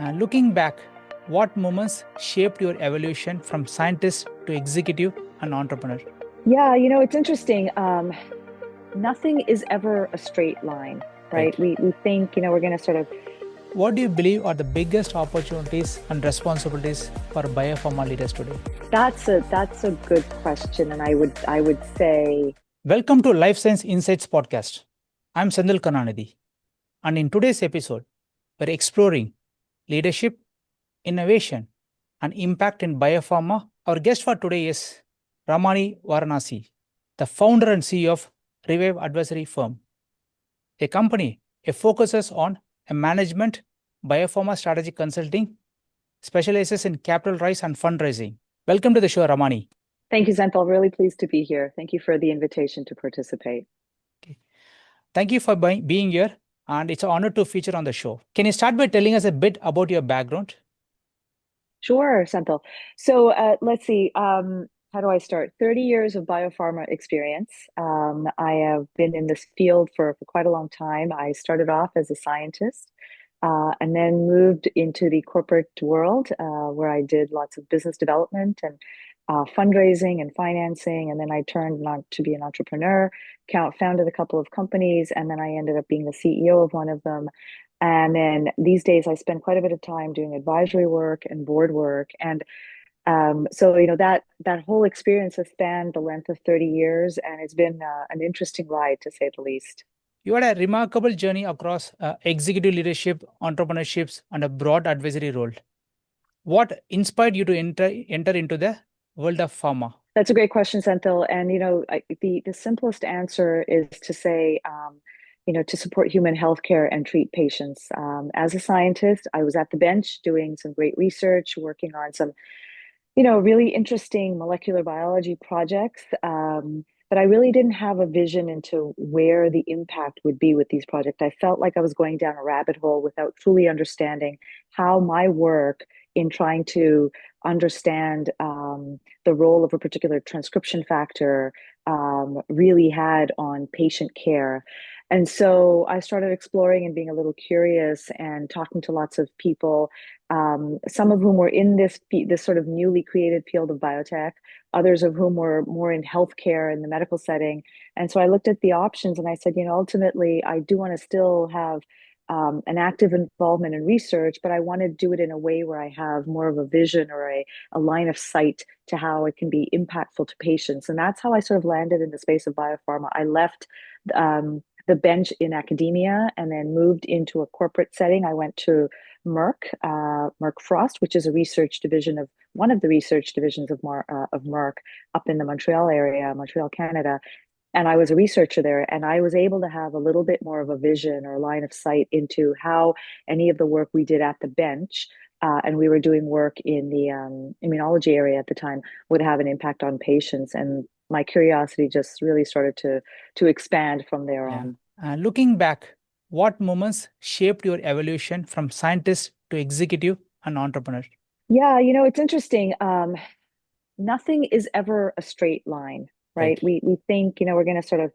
Looking back, what moments shaped your evolution from scientist to executive and entrepreneur? Yeah, it's interesting. Nothing is ever a straight line, Right. right? We think, we're going to sort of. What do you believe are the biggest opportunities and responsibilities for biopharma leaders today? That's a good question, and I would say. Welcome to Life Science Insights podcast. I'm Sandil Kananidhi, and in today's episode, we're exploring leadership, innovation, and impact in biopharma. Our guest for today is Ramani Varanasi, the founder and CEO of ReVive Advisory Firm, a company that focuses on a management, biopharma strategy consulting, specializes in capital rise and fundraising. Welcome to the show, Ramani. Thank you, Senthil. Really pleased to be here. Thank you for the invitation to participate. Okay. Thank you for being here, and it's an honor to feature on the show. Can you start by telling us a bit about your background? Sure, Senthil. So let's see. How do I start? 30 years of biopharma experience. I have been in this field for quite a long time. I started off as a scientist and then moved into the corporate world where I did lots of business development and fundraising and financing. And then I turned on to be an entrepreneur, founded a couple of companies, and then I ended up being the CEO of one of them. And then these days, I spend quite a bit of time doing advisory work and board work. And so, that whole experience has spanned the length of 30 years, and it's been an interesting ride, to say the least. You had a remarkable journey across executive leadership, entrepreneurships, and a broad advisory role. What inspired you to enter into the world of pharma? That's a great question, Senthil. And the simplest answer is to say, to support human healthcare and treat patients. As a scientist, I was at the bench doing some great research, working on some, really interesting molecular biology projects. But I really didn't have a vision into where the impact would be with these projects. I felt like I was going down a rabbit hole without truly understanding how my work in trying to understand the role of a particular transcription factor really had on patient care. And so I started exploring and being a little curious and talking to lots of people, some of whom were in this sort of newly created field of biotech, others of whom were more in healthcare in the medical setting. And so I looked at the options and I said, ultimately, I do want to still have an active involvement in research, but I want to do it in a way where I have more of a vision or a line of sight to how it can be impactful to patients. And that's how I sort of landed in the space of biopharma. I left the bench in academia and then moved into a corporate setting. I went to Merck Frost, which is a research division of one of the research divisions of Merck up in the Montreal area, Montreal, Canada. And I was a researcher there, and I was able to have a little bit more of a vision or line of sight into how any of the work we did at the bench, and we were doing work in the immunology area at the time, would have an impact on patients. And my curiosity just really started to expand from there on. Looking back, what moments shaped your evolution from scientist to executive and entrepreneur? Yeah, it's interesting. Nothing is ever a straight line, right? We think, we're going to sort of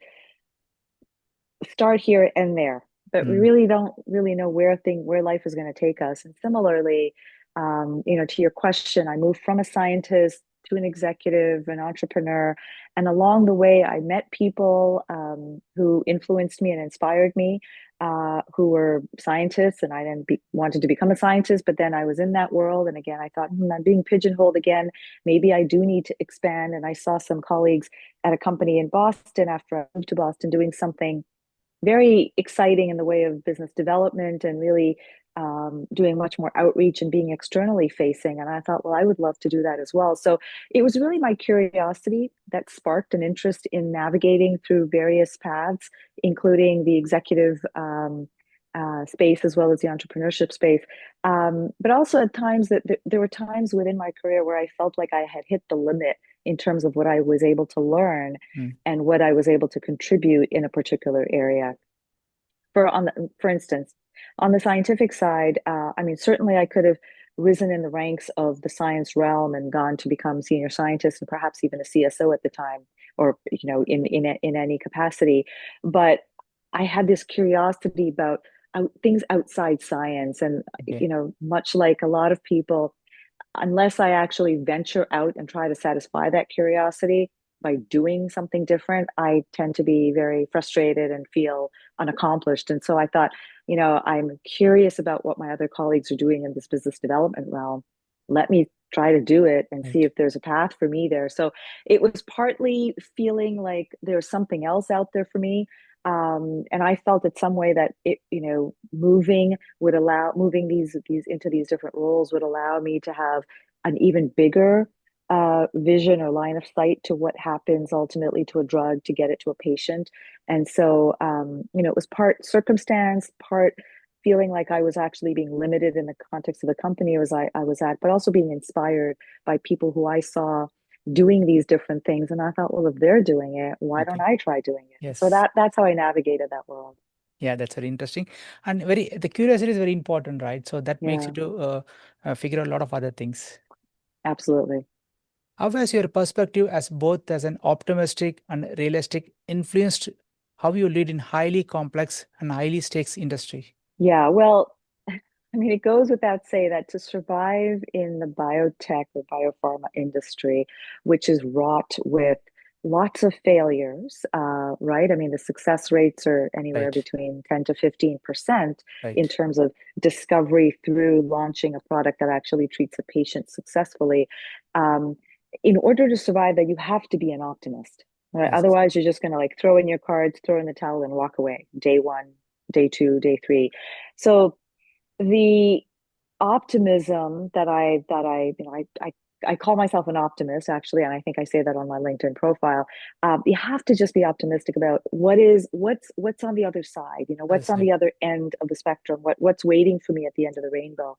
start here and there, but we really don't really know where life is going to take us. And similarly, to your question, I moved from a scientist to an executive, an entrepreneur, and along the way, I met people who influenced me and inspired me, who were scientists, and I then wanted to become a scientist. But then I was in that world, and again, I thought, I'm being pigeonholed again. Maybe I do need to expand. And I saw some colleagues at a company in Boston after I moved to Boston doing something very exciting in the way of business development and really doing much more outreach and being externally facing. And I thought, well, I would love to do that as well. So it was really my curiosity that sparked an interest in navigating through various paths, including the executive space as well as the entrepreneurship space. But also at times there were times within my career where I felt like I had hit the limit in terms of what I was able to learn and what I was able to contribute in a particular area. For instance, on the scientific side, certainly I could have risen in the ranks of the science realm and gone to become senior scientist and perhaps even a CSO at the time, or in any capacity. But I had this curiosity about things outside science. And, Okay. much like a lot of people, unless I actually venture out and try to satisfy that curiosity by doing something different, I tend to be very frustrated and feel unaccomplished. And so I thought, I'm curious about what my other colleagues are doing in this business development realm. Let me try to do it and see Right. if there's a path for me there. So it was partly feeling like there's something else out there for me. And I felt in some way that moving these into these different roles would allow me to have an even bigger vision or line of sight to what happens ultimately to a drug to get it to a patient. And so, it was part circumstance, part feeling like I was actually being limited in the context of the company I was at, but also being inspired by people who I saw doing these different things. And I thought, well, if they're doing it, why don't Okay. I try doing it? So Yes. that's how I navigated that world. Yeah, that's very interesting. And the curiosity is very important, right? So that makes you Yeah, to figure out a lot of other things. absolutely. How has your perspective as both as an optimistic and realistic influenced how you lead in highly complex and highly stakes industry? Yeah, well, I mean, it goes without say that to survive in the biotech or biopharma industry, which is wrought with lots of failures, right? I mean, the success rates are anywhere Right. between 10 to 15% in Right. terms of discovery through launching a product that actually treats a patient successfully. Um, in order to survive that, you have to be an optimist. Right? Yes. Otherwise, you're just going to like throw in your cards, throw in the towel, and walk away. Day one, day two, day three. So the optimism I call myself an optimist actually, and I think I say that on my LinkedIn profile. You have to just be optimistic about what's on the other side. Other What's on side. the other end of the spectrum. What's waiting for me at the end of the rainbow.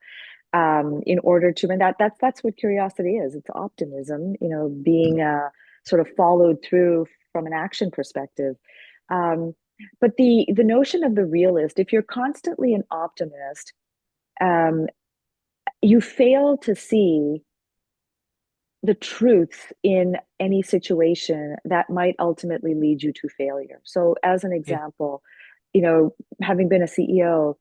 In order to, and that's what curiosity is. It's optimism. Being sort of followed through from an action perspective. Um, but the notion of the realist, if you're constantly an optimist, um, you fail to see the truth in any situation that might ultimately lead you to failure. So, as an Okay. example, you know, having been a CEO,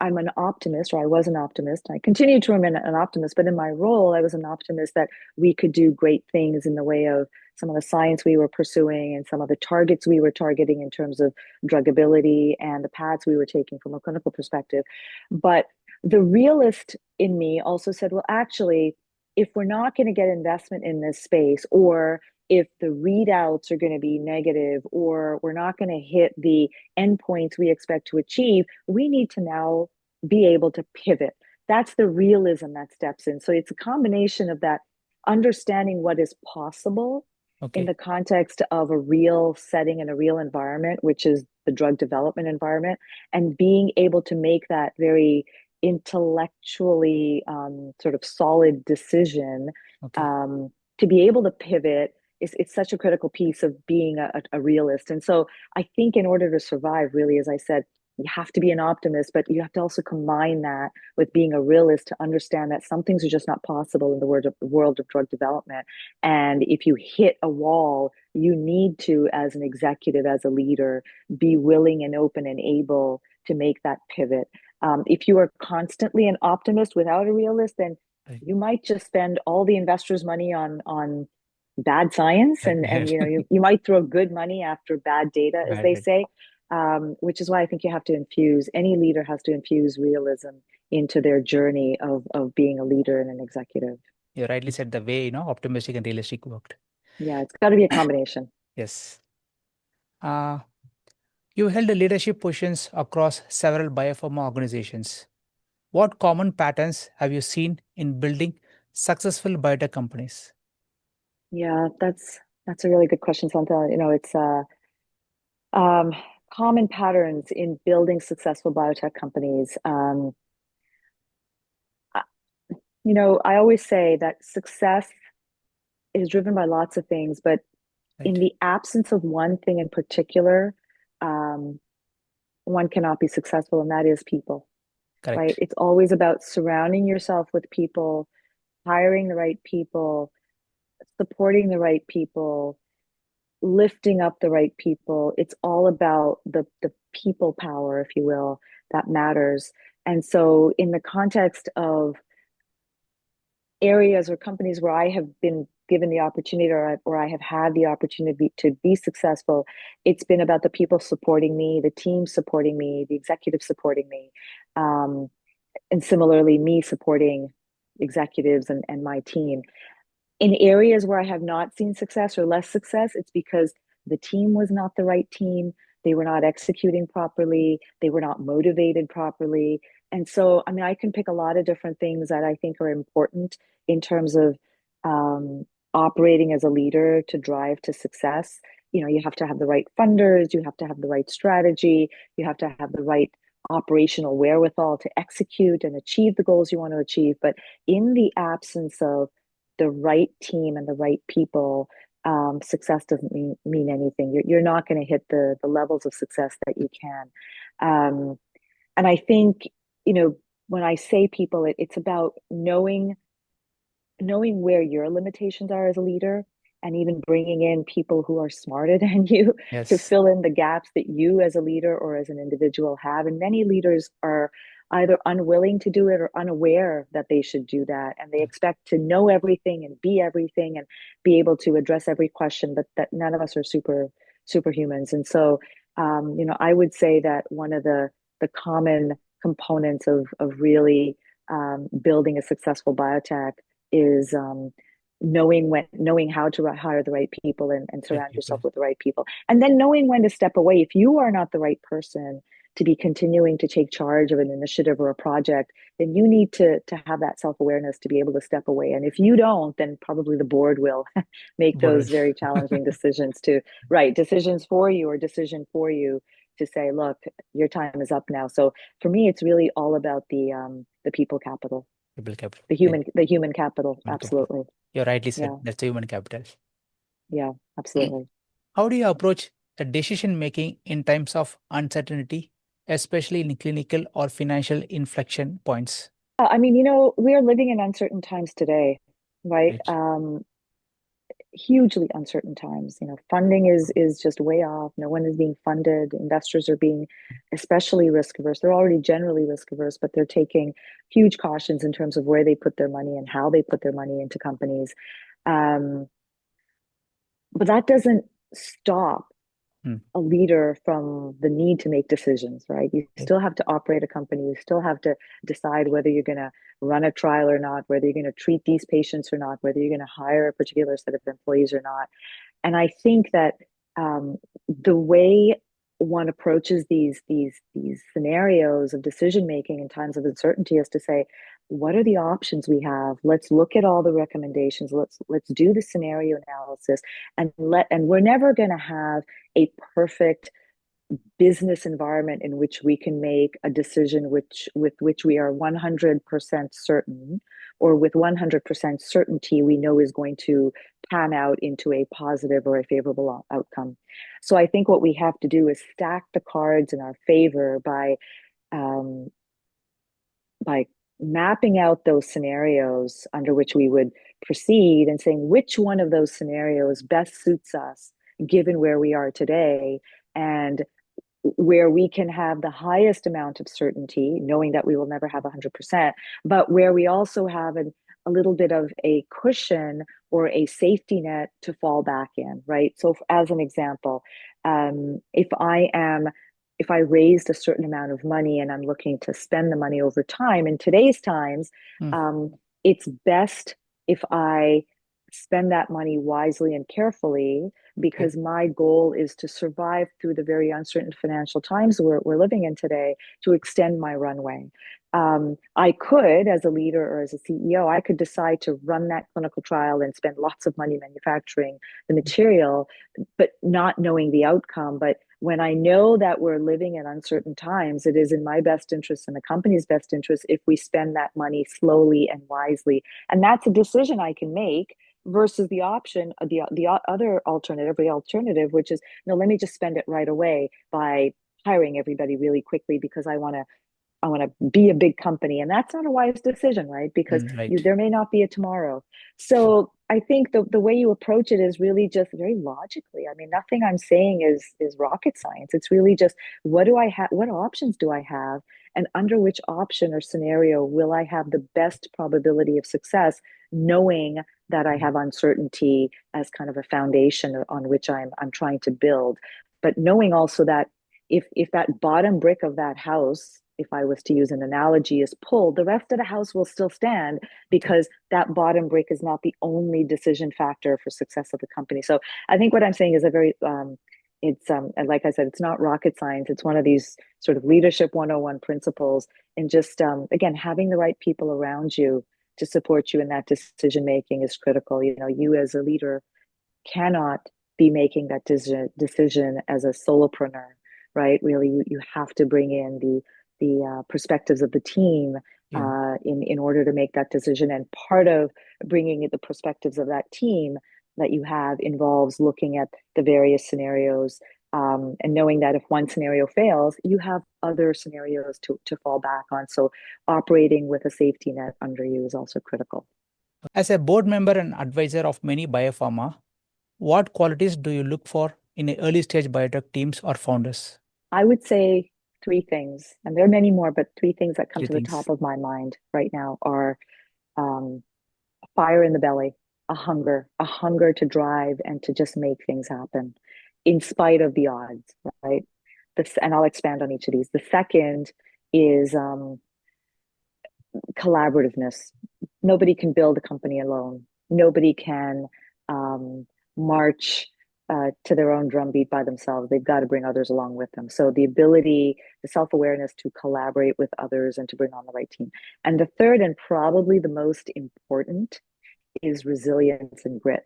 I'm an optimist, or I was an optimist. I continue to remain an optimist, but in my role, I was an optimist that we could do great things in the way of some of the science we were pursuing and some of the targets we were targeting in terms of drugability and the paths we were taking from a clinical perspective. But the realist in me also said, well, actually, if we're not going to get investment in this space, or if the readouts are going to be negative, or we're not going to hit the endpoints we expect to achieve, we need to now be able to pivot. That's the realism that steps in. So it's a combination of that understanding what is possible in the Okay. context of a real setting and a real environment, which is the drug development environment, and being able to make that very intellectually sort of solid decision Okay. um, to be able to pivot is it's such a critical piece of being a realist. And so I think in order to survive, really, as I said, you have to be an optimist, but you have to also combine that with being a realist to understand that some things are just not possible in the world of drug development. And if you hit a wall, you need to, as an executive, as a leader, be willing and open and able to make that pivot. If you are constantly an optimist without a realist, then Right. you might just spend all the investors' money on bad science, Right. and Right. you might throw good money after bad data, as Bad. they Right. say. Which is why I think you have to infuse, any leader has to infuse realism into their journey of being a leader and an executive. You rightly said the way, optimistic and realistic worked. Yeah, it's got to be a combination. Yes. Uh, you held leadership positions across several biopharma organizations. What common patterns have you seen in building successful biotech companies? Yeah, that's a really good question, Santa. It's um, common patterns in building successful biotech companies. I- I always say that success is driven by lots of things, but in Right. the absence of one thing in particular, um, one cannot be successful, and that is people, right? Correct. It's always about surrounding yourself with people, hiring the right people, supporting the right people, lifting up the right people. It's all about the people power, if you will, that matters. And so in the context of areas or companies where I have been given the opportunity, or I have had the opportunity to be successful, it's been about the people supporting me, the team supporting me, the executive supporting me, and similarly me supporting executives and my team. In areas where I have not seen success or less success, it's because the team was not the right team. They were not executing properly. They were not motivated properly. And so, I mean, I can pick a lot of different things that I think are important in terms of um, operating as a leader to drive to success. You know, you have to have the right funders, you have to have the right strategy, you have to have the right operational wherewithal to execute and achieve the goals you want to achieve. But in the absence of the right team and the right people, success doesn't mean anything. You're not going to hit the levels of success that you can. And I think, you know, when I say people, it's about knowing where your limitations are as a leader, and even bringing in people who are smarter than you to Yes. fill in the gaps that you as a leader or as an individual have. And many leaders are either unwilling to do it or unaware that they should do that. And they expect to know everything and be everything and be able to address every question, but that none of us are superhumans. And so, you know, I would say that one of the common components of really building a successful biotech is knowing how to hire the right people and Right surround people. yourself with the right people, and then knowing when to step away if you are not the right person to be continuing to take charge of an initiative or a project. Then you need to have that self-awareness to be able to step away, and if you don't, then probably the board will make those Board. very challenging decisions to write decisions for you or decision for you to say, look, your time is up now. So for me, it's really all about the people capital, People capital. the Right. human capital. Human capital. Absolutely. You rightly said. Yeah. That's the human capital. Yeah, absolutely. How do you approach the decision making in times of uncertainty, especially in clinical or financial inflection points? I mean, you know, we are living in uncertain times today, right? Right. Hugely uncertain times. You know, funding is just way off. No one is being funded. Investors are being especially risk averse. They're already generally risk averse, but they're taking huge cautions in terms of where they put their money and how they put their money into companies. Um, but that doesn't stop Hmm. a leader from the need to make decisions, right? You Right. still have to operate a company. You still have to decide whether you're going to run a trial or not, whether you're going to treat these patients or not, whether you're going to hire a particular set of employees or not. And I think that the way one approaches these scenarios of decision making in times of uncertainty is to say, what are the options we have? Let's look at all the recommendations. Let's do the scenario analysis, and we're never going to have a perfect business environment in which we can make a decision with which we are 100% certain, or with 100% certainty we know is going to pan out into a positive or a favorable outcome. So I think what we have to do is stack the cards in our favor um, by mapping out those scenarios under which we would proceed and saying which one of those scenarios best suits us given where we are today, and where we can have the highest amount of certainty, knowing that we will never have 100%, but where we also have a little bit of a cushion or a safety net to fall back in, right? So, as an example, if I raised a certain amount of money and I'm looking to spend the money over time, in today's times, Hmm. it's best if I spend that money wisely and carefully, Okay. because my goal is to survive through the very uncertain financial times we're living in today, to extend my runway. I could, as a leader or as a CEO, I could decide to run that clinical trial and spend lots of money manufacturing the material, but not knowing the outcome. But when I know that we're living in uncertain times, it is in my best interest and the company's best interest if we spend that money slowly and wisely. And that's a decision I can make versus the option, the other alternative, which is, no, let me just spend it right away by hiring everybody really quickly because I want to I want to be a big company. And that's not a wise decision, right? Because Right. there may not be a tomorrow. So I think the way you approach it is really just very logically. I mean, nothing I'm saying is rocket science. It's really just what do I have? What options do I have? And under which option or scenario will I have the best probability of success, knowing that I have uncertainty as kind of a foundation on which I'm trying to build, but knowing also that if that bottom brick of that house, if I was to use an analogy, is pulled, the rest of the house will still stand Okay. because that bottom brick is not the only decision factor for success of the company. So I think what I'm saying is a very it's and like I said, it's not rocket science. It's one of these sort of leadership 101 principles, and just again, having the right people around you to support you in that decision making is critical. You know, you as a leader cannot be making that decision as a solopreneur, right? Really, you have to bring in the perspectives of the team Yeah. in order to make that decision. And part of bringing in the perspectives of that team that you have involves looking at the various scenarios, and knowing that if one scenario fails, you have other scenarios to fall back on. So operating with a safety net under you is also critical. As a board member and advisor of many biopharma, what qualities do you look for in early stage biotech teams or founders? I would say three things, and there are many more, but three things that come Three to the things. top of my mind right now are um, fire in the belly, a hunger to drive and to just make things happen in spite of the odds, right? And I'll expand on each of these. The second is collaborativeness. Nobody can build a company alone. Nobody can um, march to their own drumbeat by themselves. They've got to bring others along with them. So the ability, the self-awareness to collaborate with others and to bring on the right team. And the third, and probably the most important, is resilience and grit,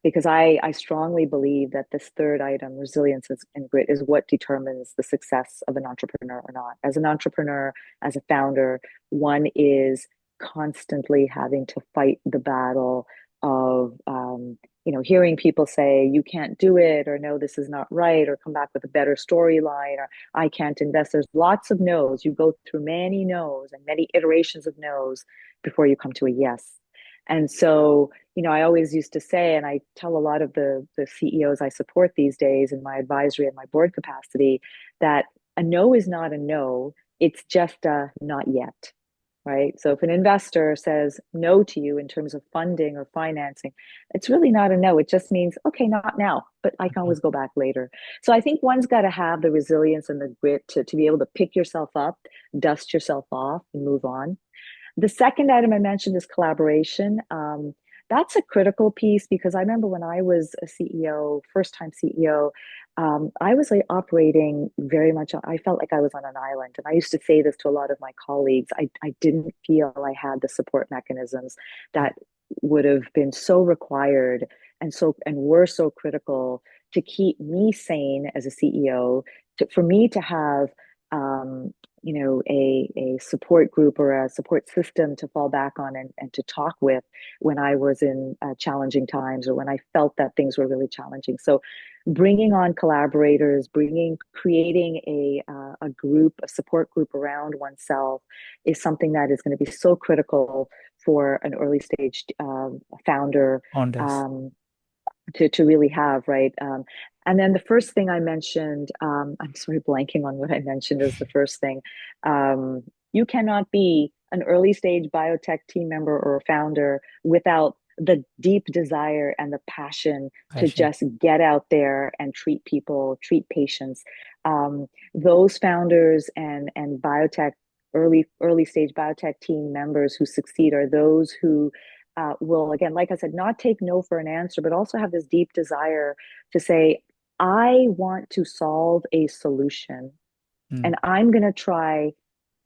because I strongly believe that this third item, resilience and grit, is what determines the success of an entrepreneur or not. As an entrepreneur, as a founder, one is constantly having to fight the battle of hearing people say you can't do it, or no, this is not right, or come back with a better storyline, or I can't invest. There's lots of no's. You go through many no's and many iterations of no's before you come to a yes. And so, I always used to say, and I tell a lot of the CEOs I support these days in my advisory and my board capacity, that a no is not a no, it's just a not yet, right? So if an investor says no to you in terms of funding or financing, it's really not a no. It just means, okay, not now, but I can always go back later. So I think one's got to have the resilience and the grit to be able to pick yourself up, dust yourself off, and move on. The second item I mentioned is collaboration. That's a critical piece, because I remember when I was a CEO, first time CEO, I was like operating very much, I felt like I was on an island. And I used to say this to a lot of my colleagues. I didn't feel I had the support mechanisms that would have been so required and were so critical to keep me sane as a CEO, for me to have a support group or a support system to fall back on and to talk with when I was in challenging times, or when I felt that things were really challenging. So bringing on collaborators, creating a group, a support group around oneself, is something that is going to be so critical for an early stage founder, Founders. to really have, right? And then the first thing I mentioned, I'm sort of blanking on what I mentioned as the first thing. You cannot be an early stage biotech team member or a founder without the deep desire and the passion to Passion. just get out there and treat people, treat patients. Those founders and biotech, early stage biotech team members who succeed are those who will, again, like I said, not take no for an answer, but also have this deep desire to say, I want to solve a solution, Mm. and I'm going to try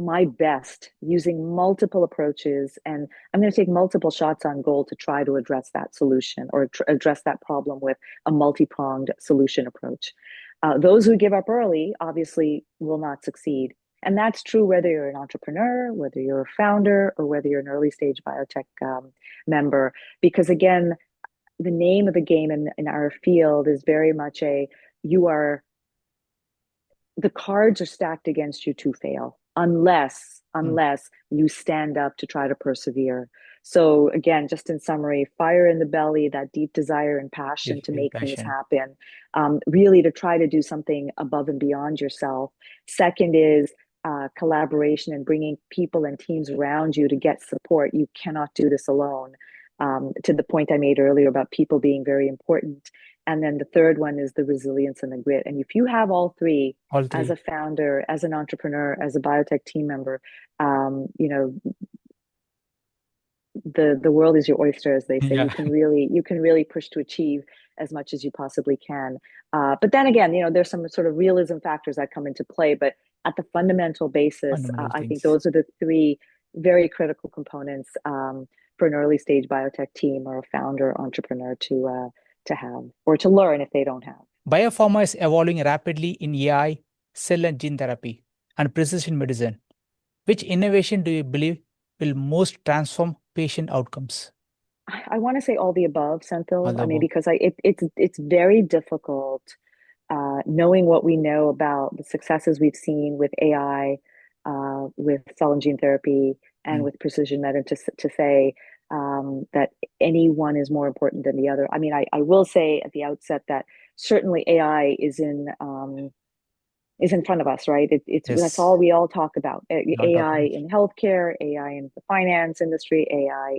my best using multiple approaches, and I'm going to take multiple shots on goal to try to address that solution, or address that problem with a multi-pronged solution approach. Those who give up early obviously will not succeed. And that's true whether you're an entrepreneur, whether you're a founder, or whether you're an early stage biotech member. Because again, the name of the game in our field is very much the cards are stacked against you to fail. unless you stand up to try to persevere. So again, just in summary, fire in the belly, that deep desire and passion to make things Passion. happen, really to try to do something above and beyond yourself. Second is collaboration and bringing people and teams around you to get support. You cannot do this alone. To the point I made earlier about people being very important. And then the third one is the resilience and the grit. And if you have all three, All as a three. founder, as an entrepreneur, as a biotech team member, you know, the world is your oyster, as they say. Yeah. You can really push to achieve as much as you possibly can. But then again, there's some sort of realism factors that come into play. But at the fundamental basis, Fundamental I think things. those are the three very critical components for an early stage biotech team or a founder entrepreneur to have or to learn if they don't have. Biopharma is evolving rapidly in AI, cell and gene therapy, and precision medicine. Which innovation do you believe will most transform patient outcomes? I want to say all the above, All Senthil. the I mean, above. because it's very difficult knowing what we know about the successes we've seen with AI, with cell and gene therapy, and Mm. with precision medicine to say that any one is more important than the other. I mean, I will say at the outset that certainly AI is in front of us, right? That's Yes. all we all talk about. We all talk AI about. in healthcare, AI in the finance industry, AI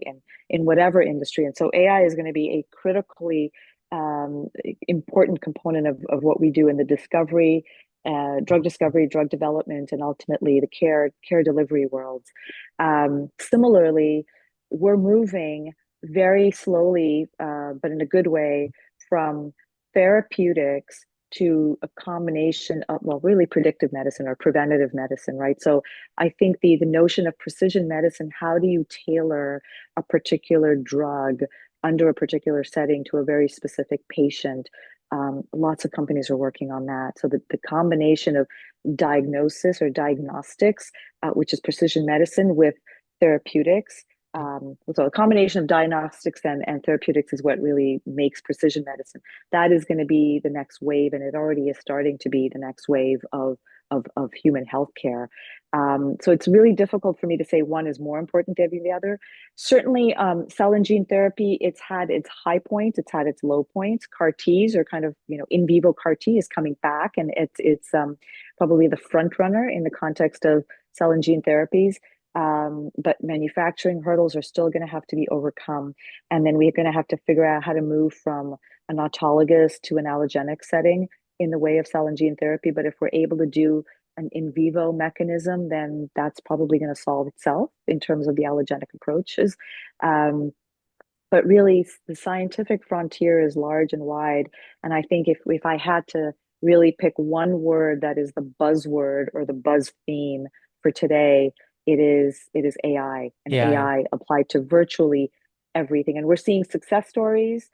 in whatever industry. And so AI is going to be a critically important component of what we do in the drug discovery, drug development, and ultimately the care delivery worlds. Similarly, we're moving very slowly, but in a good way, from therapeutics to a combination of, well, really predictive medicine or preventative medicine, right? So I think the notion of precision medicine, how do you tailor a particular drug under a particular setting to a very specific patient? Lots of companies are working on that. So the combination of diagnosis or diagnostics, which is precision medicine, with therapeutics. So a combination of diagnostics and therapeutics is what really makes precision medicine. That is going to be the next wave, and it already is starting to be the next wave of human healthcare. So it's really difficult for me to say one is more important than the other. Certainly, cell and gene therapy, it's had its high points, it's had its low points. CAR Ts or kind of in vivo CAR T is coming back, and it's probably the front runner in the context of cell and gene therapies. But manufacturing hurdles are still going to have to be overcome. And then we're going to have to figure out how to move from an autologous to an allogenic setting in the way of cell and gene therapy. But if we're able to do an in vivo mechanism, then that's probably going to solve itself in terms of the allogenic approaches. But really, the scientific frontier is large and wide. And I think if I had to really pick one word that is the buzzword or the buzz theme for today, it is AI and AI. AI applied to virtually everything. And we're seeing success stories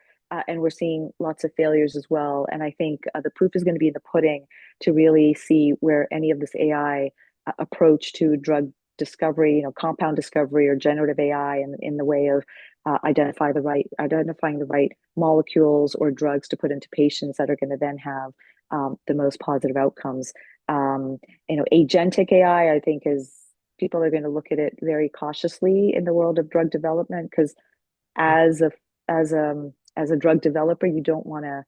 and we're seeing lots of failures as well. And I think the proof is going to be in the pudding to really see where any of this AI approach to drug discovery, compound discovery or generative AI in the way of identifying the right molecules or drugs to put into patients that are going to then have the most positive outcomes. Agentic AI, I think, is people are going to look at it very cautiously in the world of drug development because as a drug developer, you don't want to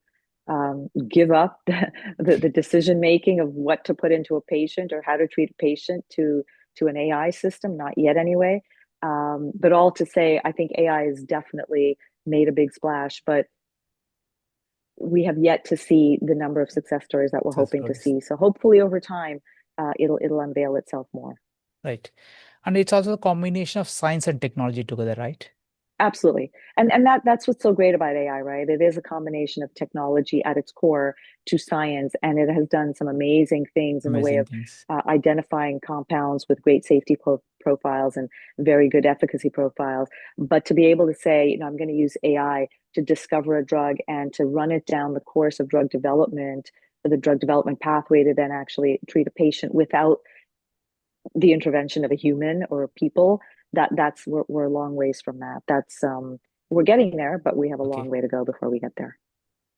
give up the decision making of what to put into a patient or how to treat a patient to an AI system, not yet anyway. But all to say, I think AI has definitely made a big splash, but we have yet to see the number of success stories that we're hoping to see. So hopefully over time, it'll unveil itself more. Right. And it's also a combination of science and technology together, right? Absolutely. And that's what's so great about AI, right? It is a combination of technology at its core to science, and it has done some amazing things in the way Amazing of things. identifying compounds with great safety profiles and very good efficacy profiles. But to be able to say, I'm going to use AI to discover a drug and to run it down the course of drug development, the drug development pathway to then actually treat a patient without the intervention of a human or people, that's we're a long ways from that. That's we're getting there, but we have a long way to go before we get there.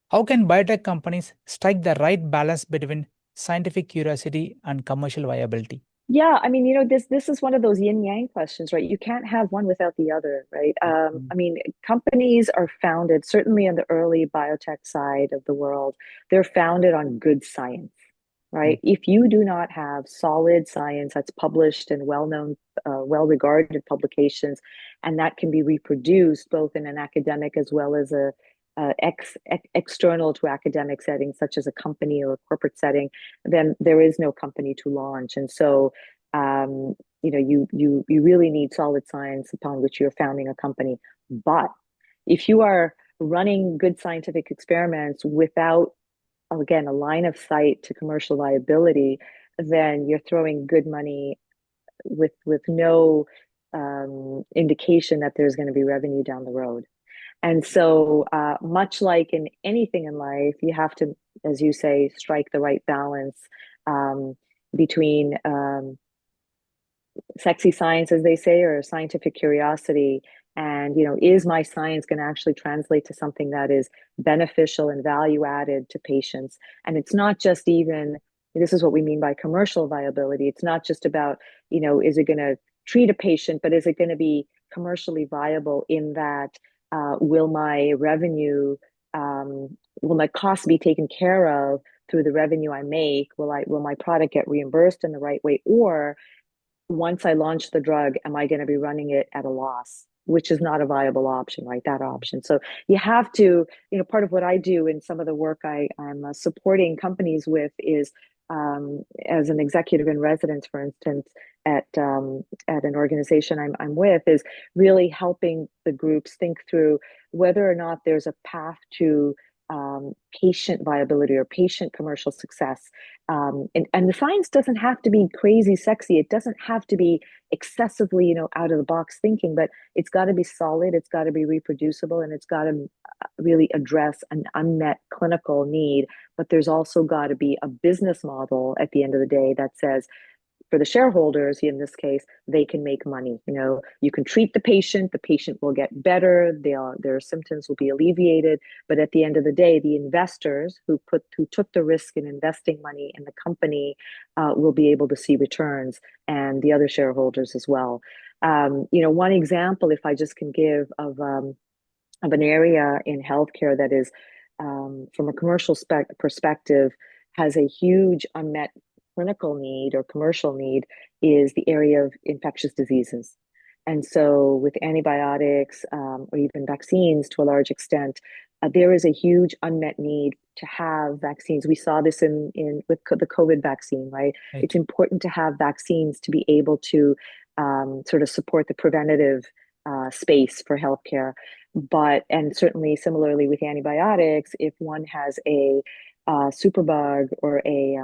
How can biotech companies strike the right balance between scientific curiosity and commercial viability? Yeah, I mean, this is one of those yin yang questions, right? You can't have one without the other, right? I mean, companies are founded, certainly in the early biotech side of the world, they're founded on good science, Mm, right? If you do not have solid science that's published in well-known, well-regarded publications, and that can be reproduced both in an academic as well as a external to academic setting, such as a company or a corporate setting, then there is no company to launch. And so, you really need solid science upon which you're founding a company. But if you are running good scientific experiments without, again, a line of sight to commercial viability, then you're throwing good money with no indication that there's going to be revenue down the road. And so, much like in anything in life, you have to, as you say, strike the right balance um, between sexy science, as they say, or scientific curiosity. And, is my science going to actually translate to something that is beneficial and value added to patients? And it's not just even, this is what we mean by commercial viability. It's not just about, is it going to treat a patient, but is it going to be commercially viable in that will my revenue, will my costs be taken care of through the revenue I make? Will my product get reimbursed in the right way? Or once I launch the drug, am I going to be running it at a loss? Which is not a viable option, right? That option. So you have to, part of what I do in some of the work I'm supporting companies with is as an executive in residence, for instance, at an organization I'm with, is really helping the groups think through whether or not there's a path to patient viability or patient commercial success. And the science doesn't have to be crazy sexy. It doesn't have to be excessively, out of the box thinking, but it's got to be solid. It's got to be reproducible, and it's got to really address an unmet clinical need. But there's also got to be a business model at the end of the day that says, for the shareholders, in this case, they can make money. You can treat the patient will get better, their symptoms will be alleviated. But at the end of the day, the investors who took the risk in investing money in the company will be able to see returns, and the other shareholders as well. One example, if I just can give, of an area in healthcare that is, from a commercial perspective, has a huge unmet clinical need or commercial need, is the area of infectious diseases. And so, with antibiotics or even vaccines to a large extent, there is a huge unmet need to have vaccines. We saw this in with the COVID vaccine, right? right. It's important to have vaccines to be able to sort of support the preventative space for healthcare. And certainly similarly with antibiotics, if one has a superbug or a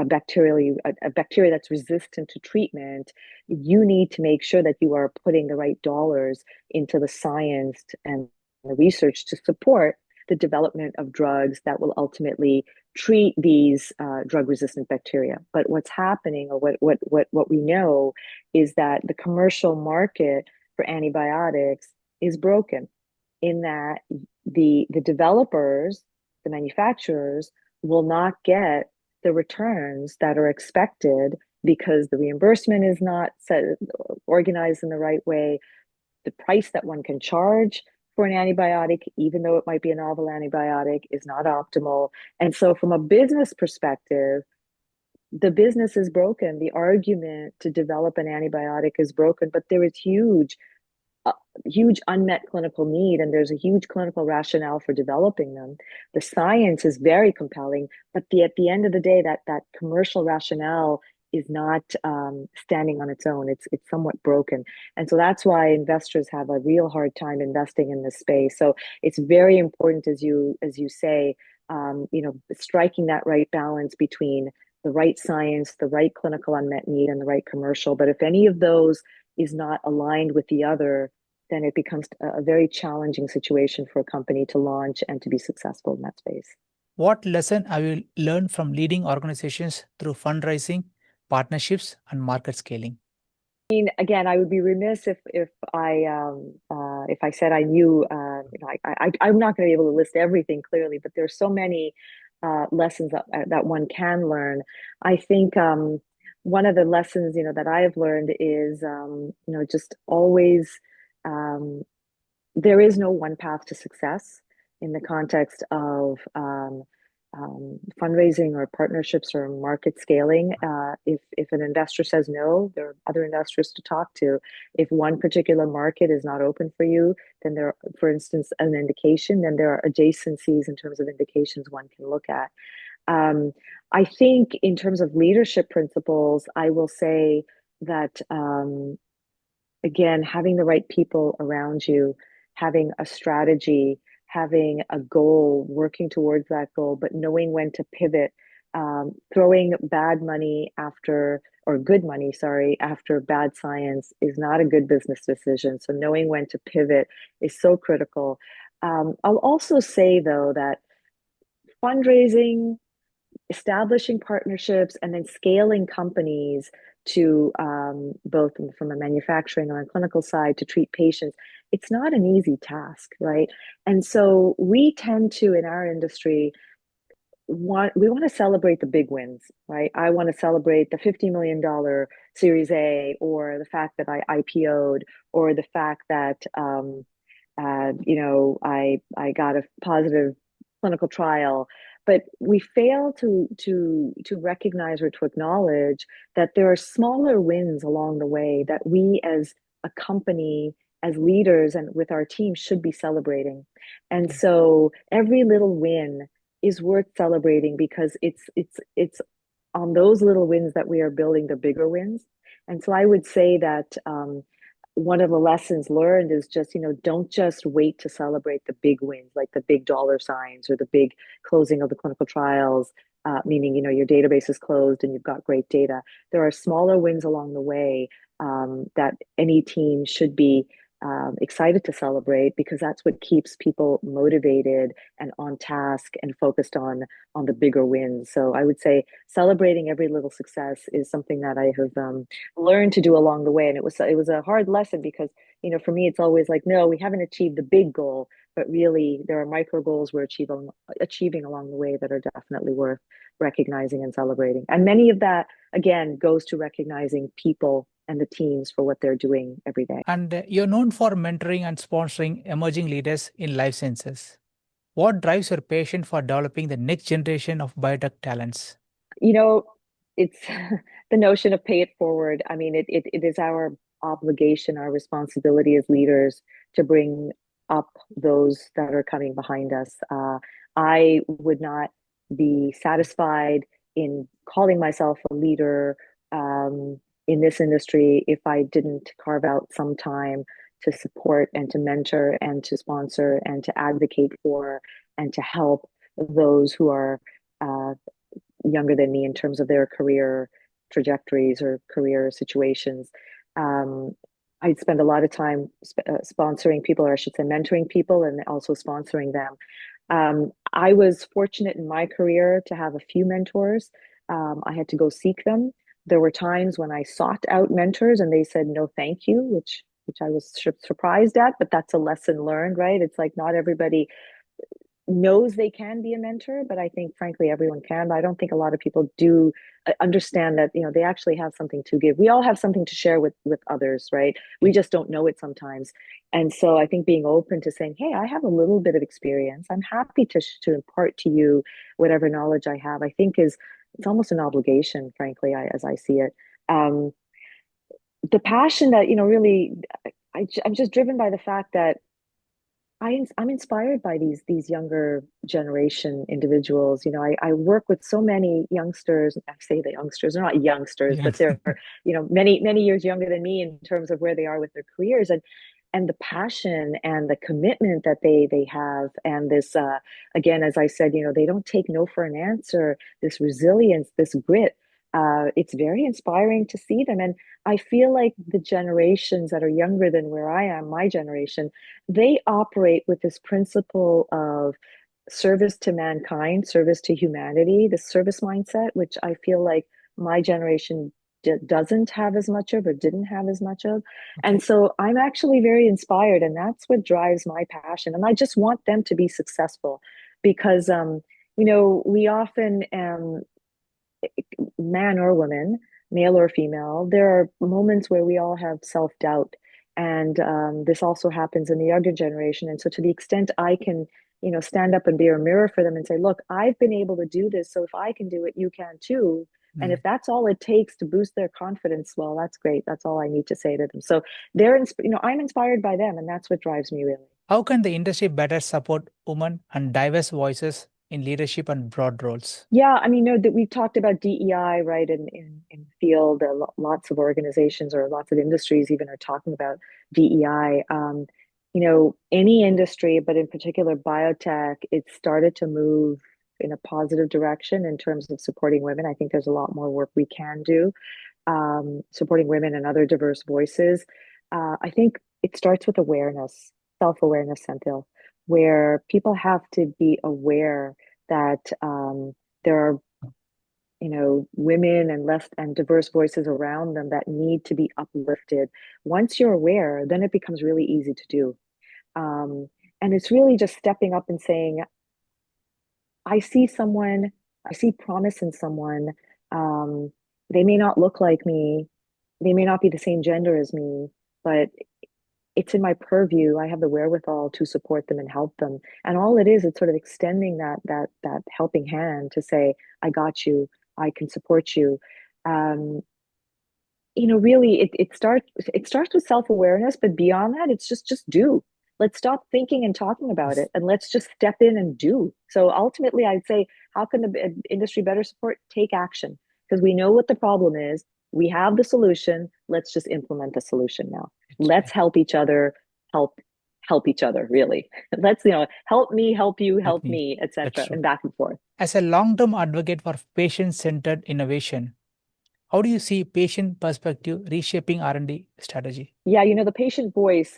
bacteria that's resistant to treatment, you need to make sure that you are putting the right dollars into the science and the research to support the development of drugs that will ultimately treat these drug-resistant bacteria. But what's happening, or what we know, is that the commercial market for antibiotics is broken, in that the developers, the manufacturers, will not get the returns that are expected because the reimbursement is not organized in the right way. The price that one can charge for an antibiotic, even though it might be a novel antibiotic, is not optimal. And so, from a business perspective, the business is broken. The argument to develop an antibiotic is broken, but there is uh, huge unmet clinical need, and there's a huge clinical rationale for developing them. The science is very compelling, but at the end of the day, that commercial rationale is not standing on its own. It's somewhat broken, and so that's why investors have a real hard time investing in this space. So it's very important, as you say, striking that right balance between the right science, the right clinical unmet need, and the right commercial. But if any of those is not aligned with the other, then it becomes a very challenging situation for a company to launch and to be successful in that space. What lesson have you learned from leading organizations through fundraising, partnerships, and market scaling? Again, I would be remiss if I said I knew. I'm not going to be able to list everything clearly, but there's so many lessons that one can learn. I think one of the lessons, that I have learned is, just always, um, there is no one path to success in the context of fundraising or partnerships or market scaling. If an investor says no, there are other investors to talk to. If one particular market is not open for you, then there, for instance, an indication, then there are adjacencies in terms of indications one can look at. Um, I think in terms of leadership principles, I will say that again, having the right people around you, having a strategy, having a goal, working towards that goal, but knowing when to pivot, throwing bad money after, or good money, sorry, after bad science is not a good business decision. So knowing when to pivot is so critical. I'll also say, though, that fundraising, establishing partnerships, and then scaling companies to both from a manufacturing or a clinical side to treat patients, it's not an easy task, right? And so we tend to, in our industry, we want to celebrate the big wins, right? I want to celebrate the $50 million Series A, or the fact that I IPO'd, or the fact that I got a positive clinical trial. But we fail to recognize or to acknowledge that there are smaller wins along the way that we as a company, as leaders, and with our team should be celebrating. And so every little win is worth celebrating, because it's on those little wins that we are building the bigger wins. And so I would say that one of the lessons learned is just, don't just wait to celebrate the big wins, like the big dollar signs or the big closing of the clinical trials, meaning, your database is closed and you've got great data. There are smaller wins along the way that any team should be excited to celebrate, because that's what keeps people motivated and on task and focused on the bigger wins. So I would say celebrating every little success is something that I have learned to do along the way. And it was a hard lesson, because for me it's always like, no, we haven't achieved the big goal, but really there are micro goals we're achieving along the way that are definitely worth recognizing and celebrating. And many of that, again, goes to recognizing people and the teams for what they're doing every day. And you're known for mentoring and sponsoring emerging leaders in life sciences. What drives your passion for developing the next generation of biotech talents? You know, it's the notion of pay it forward. I mean, it is our obligation, our responsibility as leaders to bring up those that are coming behind us. I would not be satisfied in calling myself a leader in this industry if I didn't carve out some time to support and to mentor and to sponsor and to advocate for and to help those who are uh, younger than me in terms of their career trajectories or career situations. Um, I'd spend a lot of time sponsoring people, or I should say mentoring people, and also sponsoring them. I was fortunate in my career to have a few mentors. I had to go seek them. There were times when I sought out mentors and they said no thank you, which I was surprised at, but that's a lesson learned, right? It's like not everybody knows they can be a mentor, but I think frankly everyone can. But I don't think a lot of people do understand that they actually have something to give. We all have something to share with others, right? We just don't know it sometimes. And so I think being open to saying, hey, I have a little bit of experience, I'm happy to impart to you whatever knowledge I have, I think it's almost an obligation, frankly, as I see it. The passion that really, I'm just driven by the fact that I'm inspired by these younger generation individuals. I work with so many youngsters. I say the youngsters, they're not youngsters, Yeah. but they're many years younger than me in terms of where they are with their careers, and the passion and the commitment that they have, and this again, as I said, they don't take no for an answer. This resilience, this grit. It's very inspiring to see them, and I feel like the generations that are younger than where I am, my generation, they operate with this principle of service to mankind, service to humanity, the service mindset, which I feel like my generation doesn't have as much of, or didn't have as much of. And Okay. so I'm actually very inspired, and that's what drives my passion. And I just want them to be successful, because we often, man or woman, male or female, there are moments where we all have self-doubt. And this also happens in the younger generation. And so to the extent I can, stand up and be a mirror for them and say, look, I've been able to do this. So if I can do it, you can too. And if Mm. that's all it takes to boost their confidence, well, that's great. That's all I need to say to them. So I'm inspired by them, and that's what drives me really. How can the industry better support women and diverse voices in leadership and broad roles? Yeah, I mean, that we've talked about DEI, right? In the field, lots of organizations or lots of industries even are talking about DEI. Any industry, but in particular biotech, it's started to move in a positive direction in terms of supporting women. I think there's a lot more work we can do, supporting women and other diverse voices. I think it starts with awareness, self-awareness, Senthil, where people have to be aware that there are, women and less and diverse voices around them that need to be uplifted. Once you're aware, then it becomes really easy to do. Um, and it's really just stepping up and saying, I see someone, I see promise in someone. Um, they may not look like me, they may not be the same gender as me, but it's in my purview. I have the wherewithal to support them and help them. And all it is, it's sort of extending that helping hand to say, I got you, I can support you. Um, really it starts with self-awareness, but beyond that, it's just do. Let's stop thinking and talking about Yes. it and let's just step in and do. So ultimately, I'd say, how can the industry better support? Take action, because we know what the problem is. We have the solution. Let's just implement the solution now. It's Let's right. help each other, help each other, really. Let's, help me, help you, Help help me. me, That's etc., true. and back and forth. As a long term advocate for patient centered innovation, how do you see patient perspective reshaping R&D strategy? Yeah, the patient voice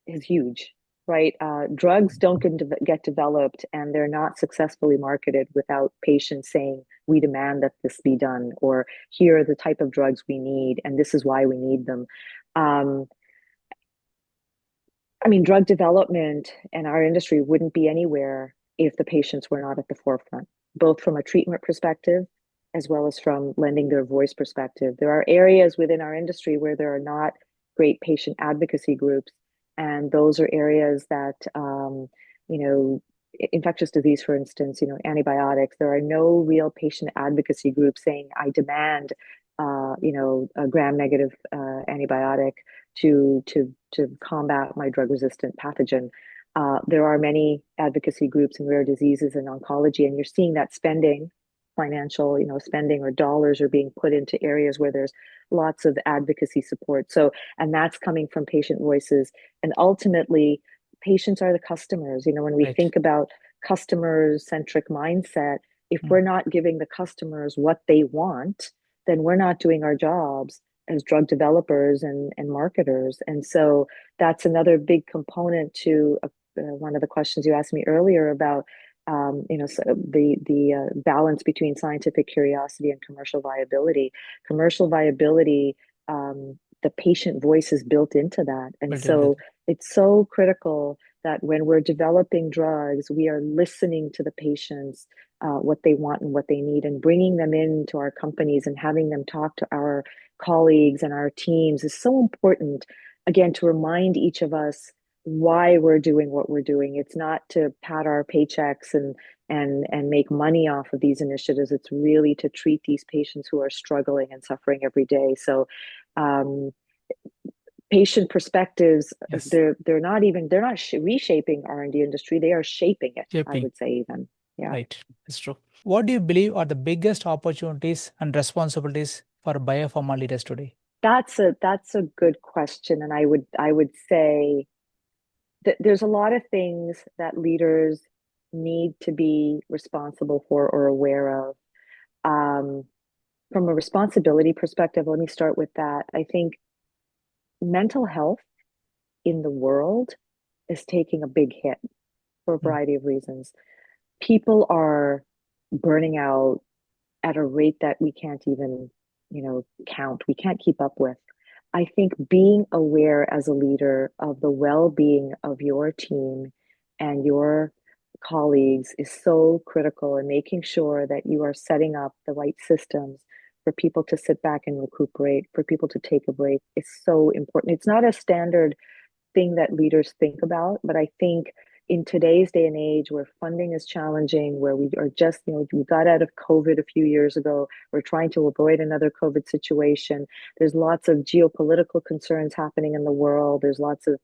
is huge, right? Drugs don't get developed and they're not successfully marketed without patients saying, we demand that this be done, or here are the type of drugs we need, and this is why we need them. Um, I mean, drug development and our industry wouldn't be anywhere if the patients were not at the forefront, both from a treatment perspective as well as from lending their voice perspective. There are areas within our industry where there are not great patient advocacy groups, and those are areas that, you know, infectious disease, for instance, antibiotics. There are no real patient advocacy groups saying, I demand, a gram-negative antibiotic to combat my drug-resistant pathogen. There are many advocacy groups in rare diseases and oncology, and you're seeing that financial, spending or dollars are being put into areas where there's lots of advocacy support. So, and that's coming from patient voices. And ultimately, patients are the customers. When we Right. think about customer-centric mindset, if we're Mm. not giving the customers what they want, then we're not doing our jobs as drug developers and marketers. And so that's another big component to one of the questions you asked me earlier about, so the balance between scientific curiosity and commercial viability. Commercial viability, the patient voice is built into that, and Built into so that. it's so critical that when we're developing drugs, we are listening to the patients, what they want and what they need, and bringing them into our companies and having them talk to our colleagues and our teams is so important. Again, to remind each of us why we're doing what we're doing. It's not to pad our paychecks and make money off of these initiatives. It's really to treat these patients who are struggling and suffering every day. So, um, patient perspectives, Yes. they're not reshaping R&D industry. They are shaping it, I Shaping. would say, even. Yeah. Right. That's true. What do you believe are the biggest opportunities and responsibilities for biopharma leaders today? That's a good question, and I would say that there's a lot of things that leaders need to be responsible for or aware of. Um, from a responsibility perspective, let me start with that. I think mental health in the world is taking a big hit for a Mm. variety of reasons. People are burning out at a rate that we can't even, count. We can't keep up with. I think being aware as a leader of the well-being of your team and your colleagues is so critical, and making sure that you are setting up the right systems for people to sit back and recuperate, for people to take a break is so important. It's not a standard thing that leaders think about, but I think in today's day and age where funding is challenging, where we are just, we got out of COVID a few years ago, we're trying to avoid another COVID situation. There's lots of geopolitical concerns happening in the world. There's lots of,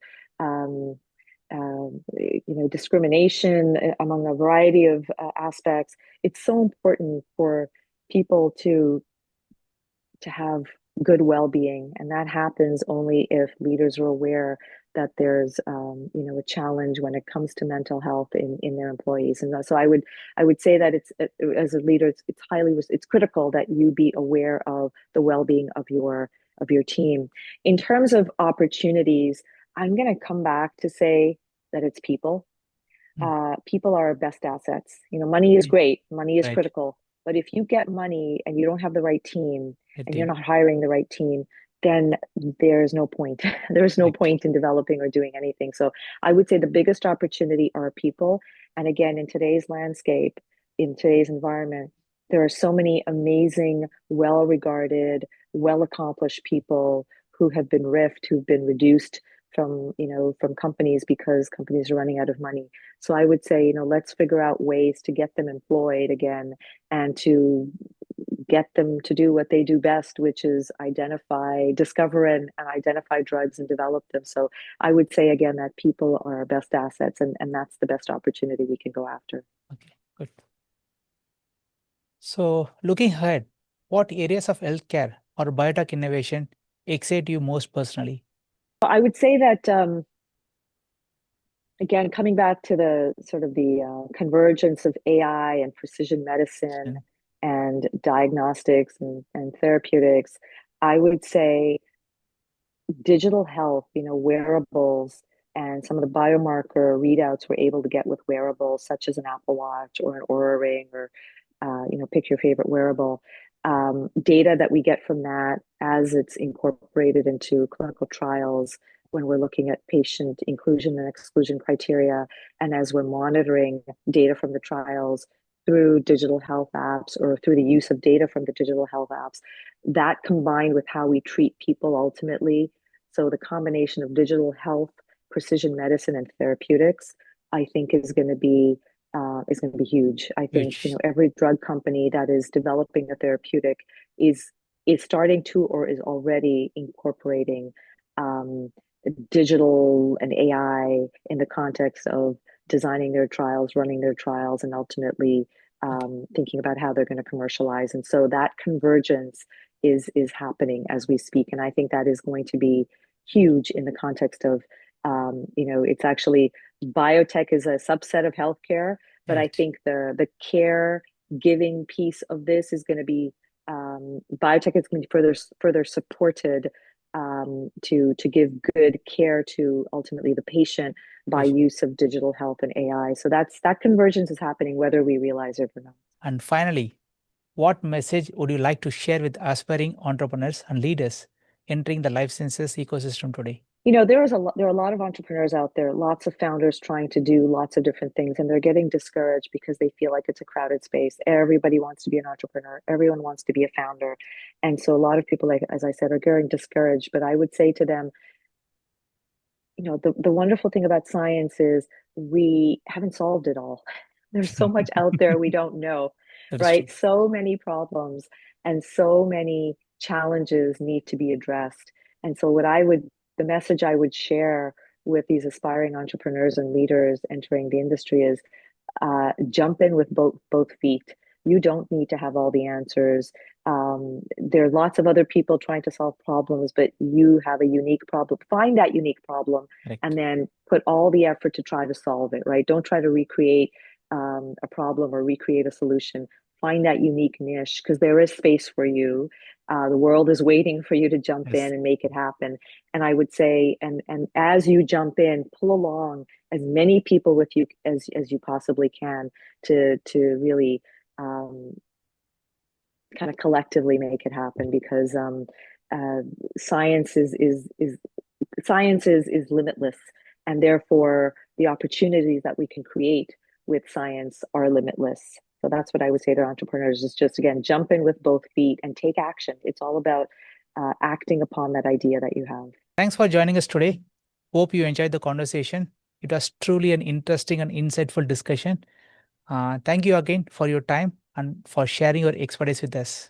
discrimination among a variety of aspects. It's so important for people to have good well-being, and that happens only if leaders are aware that there's a challenge when it comes to mental health in their employees. And so I would say that it's as a leader, it's critical that you be aware of the well-being of your team. In terms of opportunities, I'm going to come back to say that it's people. People are our best assets. Money is great, money is Right. critical, but if you get money and you don't have the right team A and you're team. not hiring the right team, then there's no point. There's no Right. point in developing or doing anything. So I would say the biggest opportunity are people. And again, in today's landscape, in today's environment, there are so many amazing, well-regarded, well-accomplished people who have been riffed, who've been reduced from companies because companies are running out of money. So I would say, let's figure out ways to get them employed again and to get them to do what they do best, which is discover and identify drugs and develop them. So I would say again that people are our best assets, and that's the best opportunity we can go after. Okay, good. So looking ahead, what areas of healthcare or biotech innovation excite you most personally? I would say that again, coming back to the sort of the convergence of AI and precision medicine and diagnostics and therapeutics, I would say digital health, wearables, and some of the biomarker readouts we're able to get with wearables, such as an Apple Watch or an Oura Ring, or pick your favorite wearable. Data that we get from that as it's incorporated into clinical trials when we're looking at patient inclusion and exclusion criteria, and as we're monitoring data from the trials through digital health apps or through the use of data from the digital health apps, that combined with how we treat people ultimately. So the combination of digital health, precision medicine, and therapeutics, I think is going to be huge. I think Which every drug company that is developing a therapeutic is starting to or is already incorporating digital and AI in the context of designing their trials, running their trials, and ultimately thinking about how they're going to commercialize. And so that convergence is happening as we speak, and I think that is going to be huge in the context of it's actually biotech is a subset of healthcare, but I right. think the care giving piece of this is going to be biotech is going to be further supported to give good care to ultimately the patient by Patient. use of digital health and AI. So that convergence is happening whether we realize it or not. And finally, what message would you like to share with aspiring entrepreneurs and leaders entering the life sciences ecosystem today? There are a lot of entrepreneurs out there, lots of founders trying to do lots of different things, and they're getting discouraged because they feel like it's a crowded space. Everybody wants to be an entrepreneur. Everyone wants to be a founder. And so a lot of people, like, as I said, are getting discouraged. But I would say to them, the wonderful thing about science is we haven't solved it all. There's so much out there we don't know, That is true. right? So many problems and so many challenges need to be addressed. And so the message I would share with these aspiring entrepreneurs and leaders entering the industry is jump in with both feet. You don't need to have all the answers. There are lots of other people trying to solve problems, but you have a unique problem. Find that unique problem Correct. and then put all the effort to try to solve it, right? Don't try to recreate a problem or recreate a solution. Find that unique niche because there is space for you. The world is waiting for you to jump in Yes. and make it happen. And I would say, and as you jump in, pull along as many people with you as you possibly can to really kind of collectively make it happen because uh, science is limitless, and therefore the opportunities that we can create with science are limitless. So that's what I would say to entrepreneurs is just, again, jump in with both feet and take action. It's all about acting upon that idea that you have. Thanks for joining us today. Hope you enjoyed the conversation. It was truly an interesting and insightful discussion. Thank you again for your time and for sharing your expertise with us.